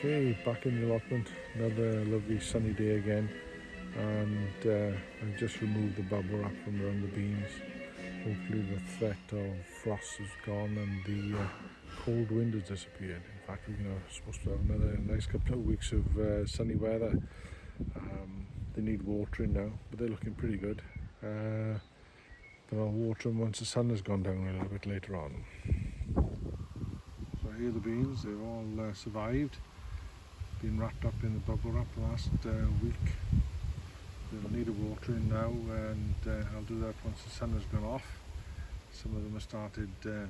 Okay, back in the allotment, another lovely sunny day again, and I've just removed the bubble wrap from around the beans. Hopefully the threat of frost is gone and the cold wind has disappeared. In fact, we're supposed to have another nice couple of weeks of sunny weather. They need watering now, but they're looking pretty good. But I'll water them once the sun has gone down a little bit later on. So here are the beans, they've all survived. Been wrapped up in the bubble wrap the last week. They'll need a watering now, and I'll do that once the sun has gone off. Some of them have started to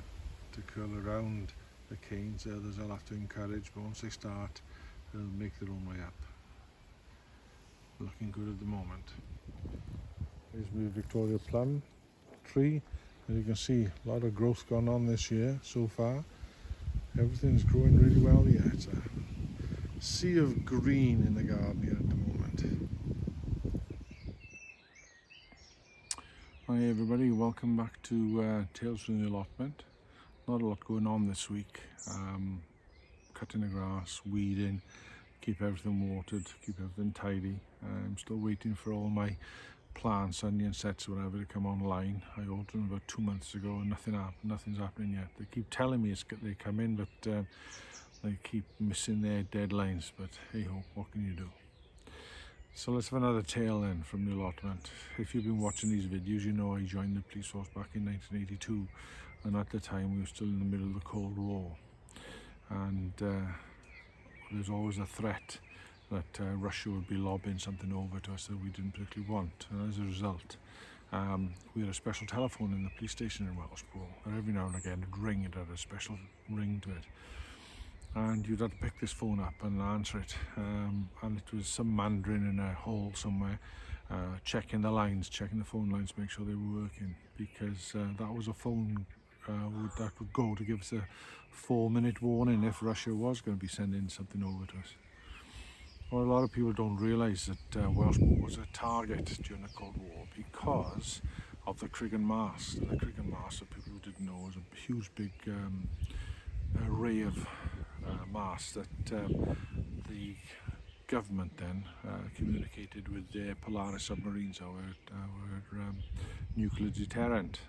curl around the canes, others I'll have to encourage, but once they start they'll make their own way up. Looking good at the moment. Here's my Victoria plum tree. As you can see, a lot of growth gone on this year so far. Everything's growing really well here. It's a sea of green in the garden here at the moment. Hi everybody, welcome back to Tales from the Allotment. Not a lot going on this week. Cutting the grass, weeding, keep everything watered, keep everything tidy. I'm still waiting for all my plants, onion sets, whatever, to come online. I ordered them about 2 months ago and nothing's happening yet. They keep telling me they come in, but they keep missing their deadlines. But hey ho, what can you do? So let's have another tale then from the allotment. If you've been watching these videos, you know I joined the police force back in 1982, and at the time we were still in the middle of the Cold War, and there's always a threat that Russia would be lobbing something over to us that we didn't particularly want, and as a result we had a special telephone in the police station in Wellspool, and every now and again it'd ring, it had a special ring to it, and you'd have to pick this phone up and answer it, and it was some mandarin in a hall somewhere checking the phone lines to make sure they were working, because that was a phone that would go to give us a 4-minute warning if Russia was going to be sending something over to us. Well, a lot of people don't realise that Wellspool was a target during the Cold War because of the Krigan Mast. And the Krigan Mast, for people who didn't know, was a huge big array of masts that the government then communicated with their Polaris submarines, our nuclear deterrent.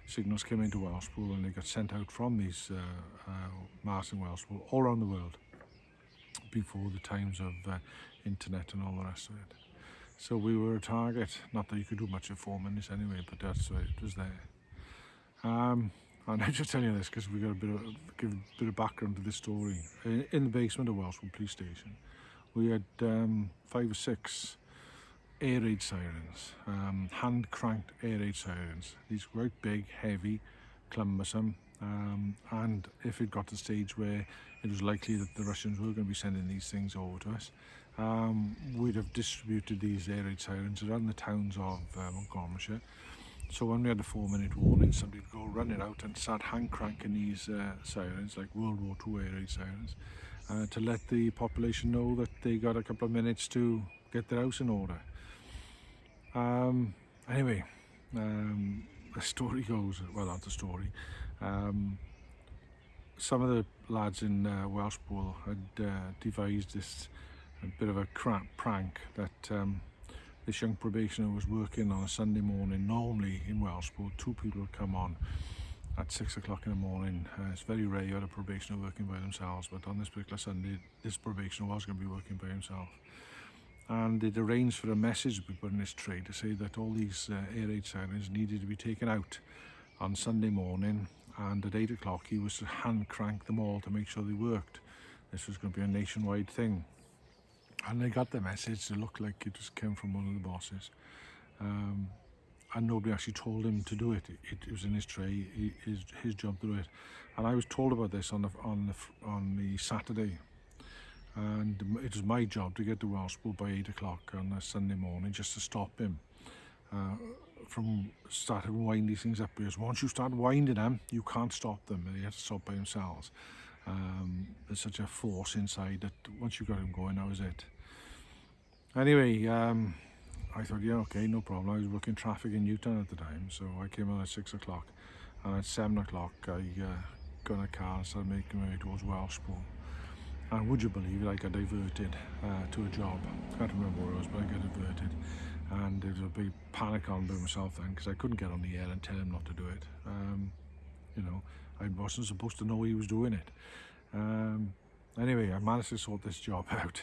Signals came into Wellspool and they got sent out from these masts in Wellspool all around the world before the times of internet and all the rest of it. So we were a target, not that you could do much in 4 minutes anyway, but that's why it was there. And I'm just telling you this because we got give a bit of background to this story. In the basement of Wellspool Police Station, we had 5 or 6 air raid sirens, hand cranked air raid sirens. These were quite big, heavy, cumbersome, and if it got to the stage where it was likely that the Russians were going to be sending these things over to us, we'd have distributed these air raid sirens around the towns of Montgomeryshire. So when we had a 4-minute warning, somebody would go running out and start hand cranking these sirens, like World War II air raid sirens, to let the population know that they got a couple of minutes to get their house in order. Anyway, the story goes, well, not the story. Some of the lads in Wellspool had devised this bit of a prank that this young probationer was working on a Sunday morning. Normally in Wellspool, 2 people would come on at 6 o'clock in the morning. It's very rare you had a probationer working by themselves, but on this particular Sunday, this probationer was going to be working by himself. And they'd arranged for a message to be put in his tray to say that all these air raid sirens needed to be taken out on Sunday morning, and at 8 o'clock he was to hand crank them all to make sure they worked. This was going to be a nationwide thing. And they got the message. It looked like it just came from one of the bosses, and nobody actually told him to do it. It was in his tray, his job to do it. And I was told about this on the Saturday, and it was my job to get to Wellspool by 8 o'clock on a Sunday morning, just to stop him from starting to wind these things up, because once you start winding them, you can't stop them. They have to stop by themselves. There's such a force inside that once you got him going, that was it. Anyway, I thought, yeah, okay, no problem. I was working traffic in Newtown at the time, so I came on at 6 o'clock, and at 7 o'clock I got in a car and started making my way towards Wellspool. And would you believe it, I got diverted to a job. I can't remember where it was, but I got diverted. And there was a big panic on by myself then, because I couldn't get on the air and tell him not to do it. You know, I wasn't supposed to know he was doing it. Anyway, I managed to sort this job out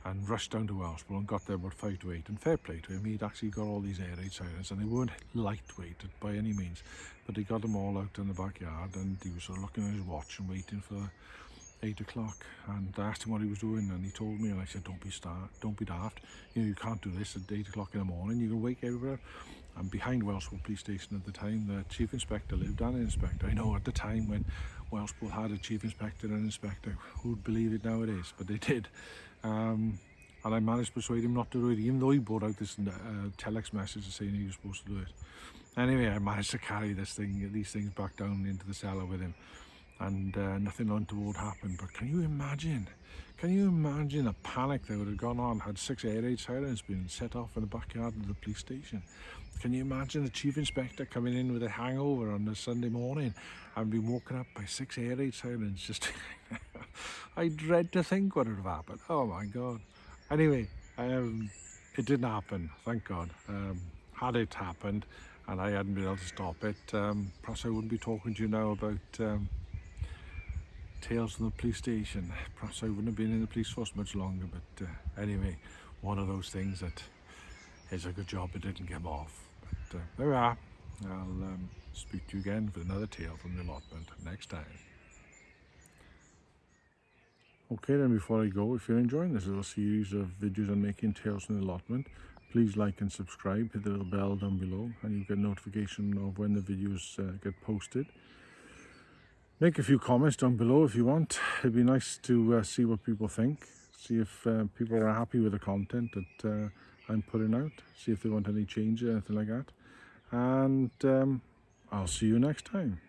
and rushed down to Wellspool and got there about 5 to 8. And fair play to him, he'd actually got all these air raid sirens, and they weren't lightweight by any means, but he got them all out in the backyard, and he was sort of looking at his watch and waiting for 8 o'clock. And I asked him what he was doing, and he told me, and I said, don't be daft. You know, you can't do this at 8 o'clock in the morning. You can wake everywhere. And behind Wellspool Police Station at the time, the Chief Inspector lived, and an inspector. I know at the time when Wellspool had a Chief Inspector and an inspector, who'd believe it nowadays, but they did. And I managed to persuade him not to do it, even though he brought out this telex message saying he was supposed to do it. Anyway, I managed to carry these things back down into the cellar with him, and nothing untoward happened. But can you imagine the panic that would have gone on had 6 air raid sirens been set off in the backyard of the police station? Can you imagine the Chief Inspector coming in with a hangover on a Sunday morning and being woken up by 6 air raid sirens? Just I dread to think what would have happened. Oh my God. Anyway, it didn't happen, thank God. Had it happened and I hadn't been able to stop it, perhaps I wouldn't be talking to you now about tales from the police station. Perhaps I wouldn't have been in the police force much longer, but anyway, one of those things that is a good job it didn't get off. But there we are. I'll speak to you again with another tale from the allotment next time. Okay then, before I go, if you're enjoying this little series of videos I'm making, Tales from the Allotment, please like and subscribe, hit the little bell down below, and you'll get notification of when the videos get posted. Make a few comments down below if you want. It'd be nice to see what people think, see if people are happy with the content that I'm putting out, see if they want any changes, anything like that. And I'll see you next time.